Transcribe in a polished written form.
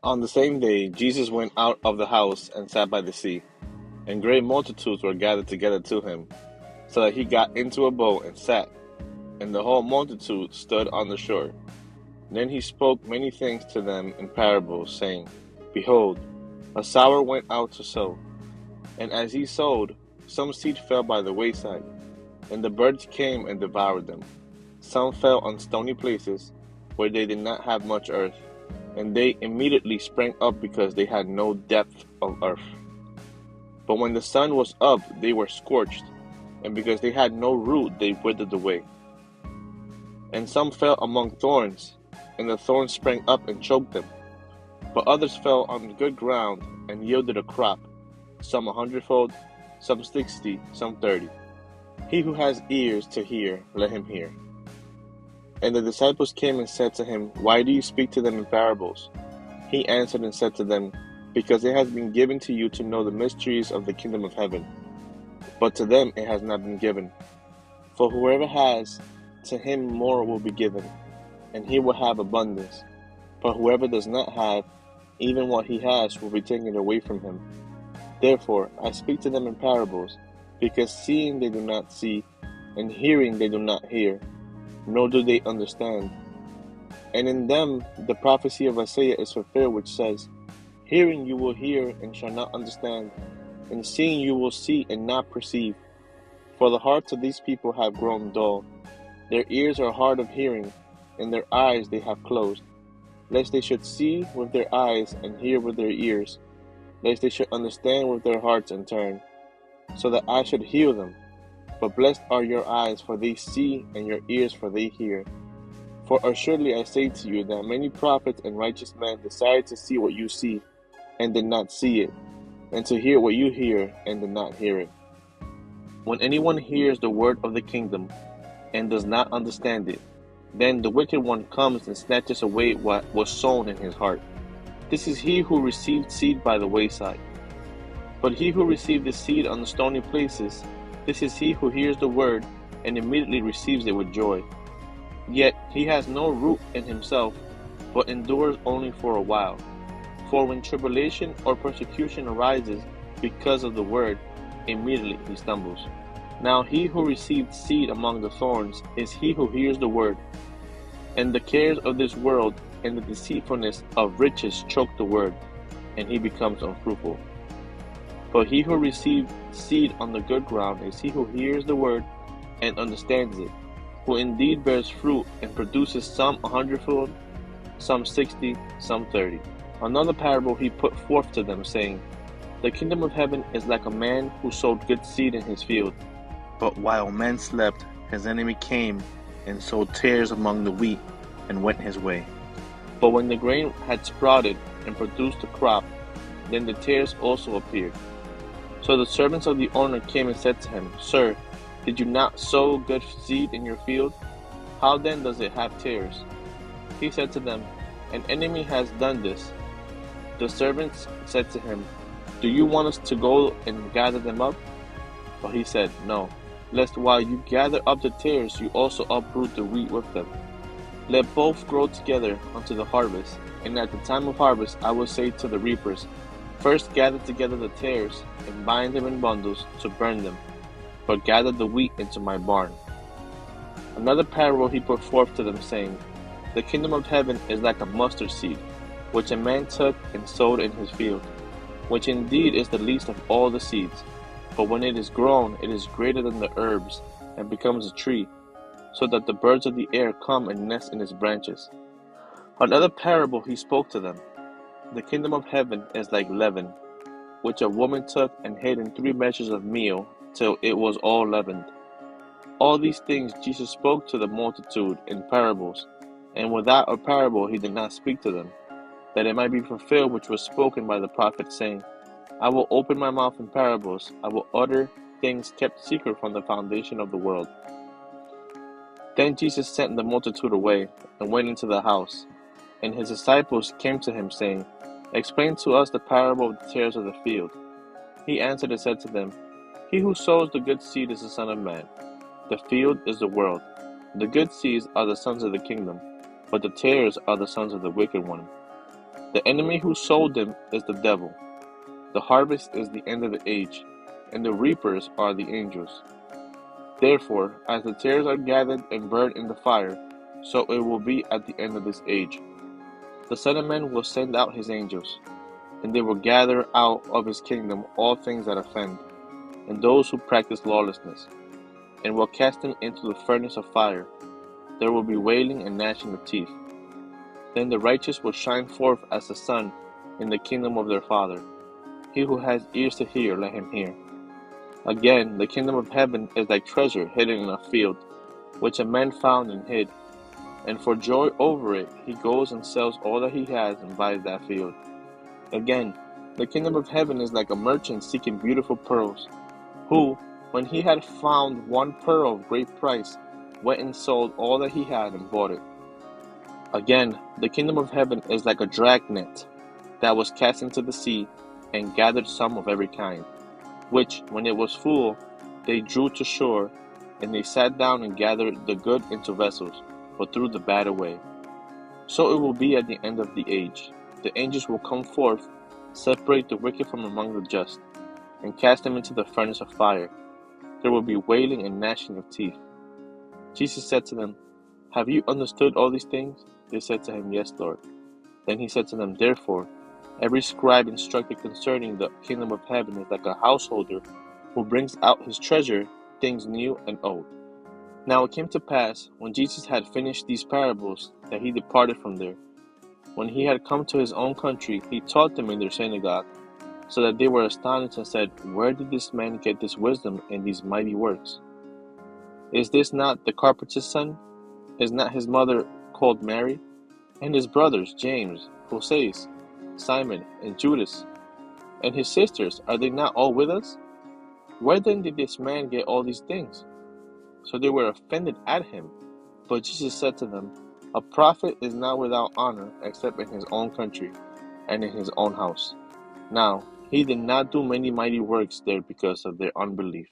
On the same day, Jesus went out of the house and sat by the sea, and great multitudes were gathered together to him, so that he got into a boat and sat, and the whole multitude stood on the shore. Then he spoke many things to them in parables, saying, Behold, a sower went out to sow, and as he sowed, some seed fell by the wayside, and the birds came and devoured them. Some fell on stony places, where they did not have much earth, and they immediately sprang up because they had no depth of earth. But when the sun was up, they were scorched, and because they had no root, they withered away. And some fell among thorns, and the thorns sprang up and choked them. But others fell on good ground and yielded a crop, some 100-fold, some 60, some 30. He who has ears to hear, let him hear. And the disciples came and said to him, Why do you speak to them in parables? He answered and said to them, Because it has been given to you to know the mysteries of the kingdom of heaven, but to them it has not been given. For whoever has, to him more will be given, and he will have abundance. But whoever does not have, even what he has will be taken away from him. Therefore I speak to them in parables, because seeing they do not see, and hearing they do not hear, nor do they understand. And in them the prophecy of Isaiah is fulfilled, which says, Hearing you will hear and shall not understand, and seeing you will see and not perceive. For the hearts of these people have grown dull. Their ears are hard of hearing, and their eyes they have closed, lest they should see with their eyes and hear with their ears, lest they should understand with their hearts and turn, so that I should heal them. But blessed are your eyes, for they see, and your ears, for they hear. For assuredly I say to you that many prophets and righteous men desired to see what you see, and did not see it, and to hear what you hear, and did not hear it. When anyone hears the word of the kingdom, and does not understand it, then the wicked one comes and snatches away what was sown in his heart. This is he who received seed by the wayside. But he who received the seed on the stony places, this is he who hears the word and immediately receives it with joy. Yet he has no root in himself, but endures only for a while. For when tribulation or persecution arises because of the word, immediately he stumbles. Now he who received seed among the thorns is he who hears the word, and the cares of this world and the deceitfulness of riches choke the word, and he becomes unfruitful. But he who received seed on the good ground is he who hears the word and understands it, who indeed bears fruit and produces some 100-fold, some 60, some 30. Another parable he put forth to them, saying, The kingdom of heaven is like a man who sowed good seed in his field. But while men slept, his enemy came and sowed tares among the wheat and went his way. But when the grain had sprouted and produced a crop, then the tares also appeared. So the servants of the owner came and said to him, Sir, did you not sow good seed in your field? How then does it have tares? He said to them, An enemy has done this. The servants said to him, Do you want us to go and gather them up? But he said, No, lest while you gather up the tares, you also uproot the wheat with them. Let both grow together unto the harvest, and at the time of harvest I will say to the reapers, First gather together the tares, and bind them in bundles to burn them, but gather the wheat into my barn. Another parable he put forth to them, saying, The kingdom of heaven is like a mustard seed, which a man took and sowed in his field, which indeed is the least of all the seeds. But when it is grown, it is greater than the herbs, and becomes a tree, so that the birds of the air come and nest in its branches. Another parable he spoke to them. The kingdom of heaven is like leaven, which a woman took and hid in 3 measures of meal, till it was all leavened. All these things Jesus spoke to the multitude in parables, and without a parable he did not speak to them, that it might be fulfilled which was spoken by the prophet, saying, I will open my mouth in parables, I will utter things kept secret from the foundation of the world. Then Jesus sent the multitude away, and went into the house. And his disciples came to him, saying, Explain to us the parable of the tares of the field. He answered and said to them, He who sows the good seed is the Son of Man. The field is the world. The good seeds are the sons of the kingdom, but the tares are the sons of the wicked one. The enemy who sowed them is the devil. The harvest is the end of the age, and the reapers are the angels. Therefore, as the tares are gathered and burned in the fire, so it will be at the end of this age. The Son of Man will send out his angels, and they will gather out of his kingdom all things that offend, and those who practice lawlessness, and will cast them into the furnace of fire. There will be wailing and gnashing of teeth. Then the righteous will shine forth as the sun in the kingdom of their Father. He who has ears to hear, let him hear. Again, the kingdom of heaven is like treasure hidden in a field, which a man found and hid. And for joy over it, he goes and sells all that he has and buys that field. Again, the kingdom of heaven is like a merchant seeking beautiful pearls, who, when he had found one pearl of great price, went and sold all that he had and bought it. Again, the kingdom of heaven is like a dragnet that was cast into the sea and gathered some of every kind, which, when it was full, they drew to shore, and they sat down and gathered the good into vessels, but threw the bad away. So it will be at the end of the age. The angels will come forth, separate the wicked from among the just, and cast them into the furnace of fire. There will be wailing and gnashing of teeth. Jesus said to them, "Have you understood all these things?" They said to him, "Yes, Lord." Then he said to them, "Therefore, every scribe instructed concerning the kingdom of heaven is like a householder who brings out his treasure, things new and old." Now it came to pass, when Jesus had finished these parables, that he departed from there. When he had come to his own country, he taught them in their synagogue, so that they were astonished and said, "Where did this man get this wisdom and these mighty works? Is this not the carpenter's son? Is not his mother called Mary? And his brothers, James, Joses, Simon, and Judas? And his sisters, are they not all with us? Where then did this man get all these things?" So they were offended at him. But Jesus said to them, "A prophet is not without honor except in his own country and in his own house." Now, he did not do many mighty works there because of their unbelief.